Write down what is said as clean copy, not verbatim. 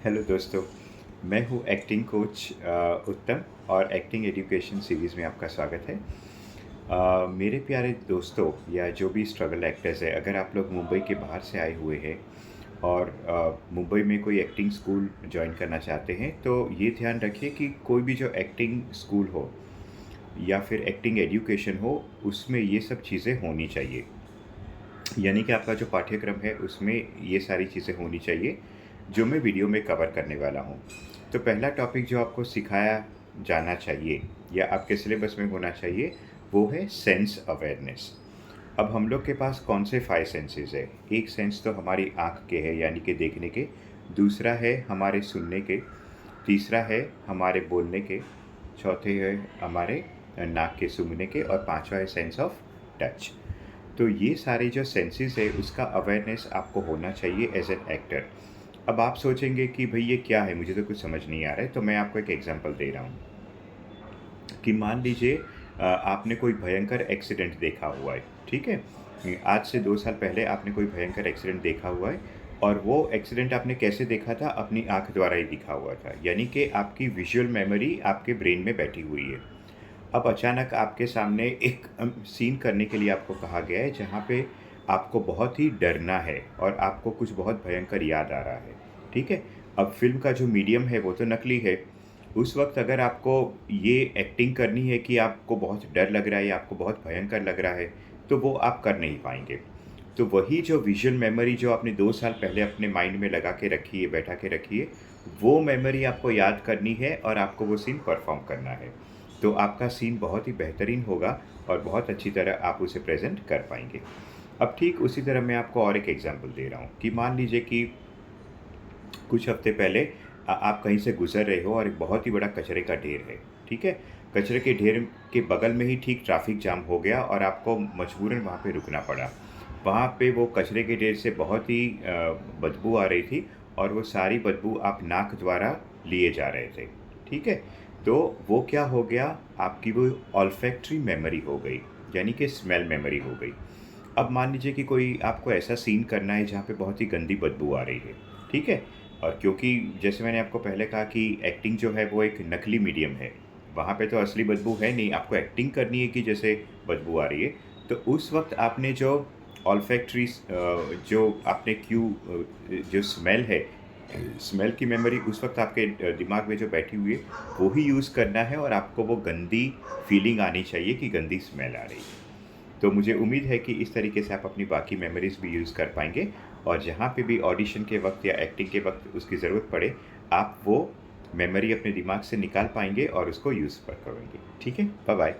Hello दोस्तों। मैं हूँ एक्टिंग कोच उत्तम और एक्टिंग एजुकेशन सीरीज़ में आपका स्वागत है। मेरे प्यारे दोस्तों या जो भी स्ट्रगल एक्टर्स है, अगर आप लोग मुंबई के बाहर से आए हुए हैं और मुंबई में कोई एक्टिंग स्कूल ज्वाइन करना चाहते हैं, तो ये ध्यान रखिए कि कोई भी जो एक्टिंग स्कूल हो या फिर एक्टिंग एजुकेशन हो, उसमें ये सब चीज़ें होनी चाहिए। यानी कि आपका जो पाठ्यक्रम है उसमें ये सारी चीज़ें होनी चाहिए जो मैं वीडियो में कवर करने वाला हूँ। तो पहला टॉपिक जो आपको सिखाया जाना चाहिए या आपके सिलेबस में होना चाहिए, वो है सेंस अवेयरनेस। अब हम लोग के पास कौन से 5 सेंसेस है? एक सेंस तो हमारी आँख के है यानी कि देखने के, दूसरा है हमारे सुनने के, तीसरा है हमारे बोलने के, चौथे है हमारे नाक के सूंघने के और पाँचवा है सेंस ऑफ टच। तो ये सारे जो सेंसेस है उसका अवेयरनेस आपको होना चाहिए एज एन एक्टर। अब आप सोचेंगे कि भाई ये क्या है, मुझे तो कुछ समझ नहीं आ रहा है, तो मैं आपको एक एग्जांपल दे रहा हूँ कि मान लीजिए आपने कोई भयंकर एक्सीडेंट देखा हुआ है। ठीक है, आज से 2 साल पहले आपने कोई भयंकर एक्सीडेंट देखा हुआ है और वो एक्सीडेंट आपने कैसे देखा था? अपनी आंख द्वारा ही दिखा हुआ था, यानी कि आपकी विजुअल मेमोरी आपके ब्रेन में बैठी हुई है। अब अचानक आपके सामने एक सीन करने के लिए आपको कहा गया है जहाँ पे आपको बहुत ही डरना है और आपको कुछ बहुत भयंकर याद आ रहा है। ठीक है? अब फ़िल्म का जो मीडियम है वो तो नकली है। उस वक़्त अगर आपको ये एक्टिंग करनी है कि आपको बहुत डर लग रहा है या आपको बहुत भयंकर लग रहा है, तो वो आप कर नहीं पाएँगे। तो वही जो विज़ुअल मेमोरी जो आपने 2 साल पहले अपने माइंड में लगा के रखी है, बैठा के रखी है, वो मेमोरी आपको याद करनी है और आपको वो सीन परफ़ॉर्म करना है। तो आपका सीन बहुत ही बेहतरीन होगा और बहुत अच्छी तरह आप उसे प्रेज़ेंट कर पाएँगे। अब ठीक उसी तरह मैं आपको और एक एग्ज़ाम्पल दे रहा हूँ कि मान लीजिए कि कुछ हफ़्ते पहले आप कहीं से गुज़र रहे हो और एक बहुत ही बड़ा कचरे का ढेर है। ठीक है? कचरे के ढेर के बगल में ही ठीक ट्रैफ़िक जाम हो गया और आपको मजबूरन वहाँ पे रुकना पड़ा। वहाँ पे वो कचरे के ढेर से बहुत ही बदबू आ रही थी और वो सारी बदबू आप नाक द्वारा लिए जा रहे थे। ठीक है? तो वो क्या हो गया, आपकी वो ऑल्फैक्टरी मेमोरी हो गई, यानी कि स्मेल मेमोरी हो गई। अब मान लीजिए कि कोई आपको ऐसा सीन करना है जहाँ पे बहुत ही गंदी बदबू आ रही है। ठीक है? और क्योंकि जैसे मैंने आपको पहले कहा कि एक्टिंग जो है वो एक नकली मीडियम है, वहाँ पे तो असली बदबू है नहीं, आपको एक्टिंग करनी है कि जैसे बदबू आ रही है। तो उस वक़्त आपने जो ऑल्फैक्टरी जो आपने जो स्मेल है, स्मेल की मेमोरी उस वक़्त आपके दिमाग में जो बैठी हुई है, वो ही यूज़ करना है और आपको वो गंदी फीलिंग आनी चाहिए कि गंदी स्मेल आ रही है। तो मुझे उम्मीद है कि इस तरीके से आप अपनी बाकी मेमोरीज़ भी यूज़ कर पाएँगे और जहाँ पे भी ऑडिशन के वक़्त या एक्टिंग के वक़्त उसकी ज़रूरत पड़े, आप वो मेमोरी अपने दिमाग से निकाल पाएँगे और उसको यूज़ पर करेंगे। ठीक है? बाय-बाय।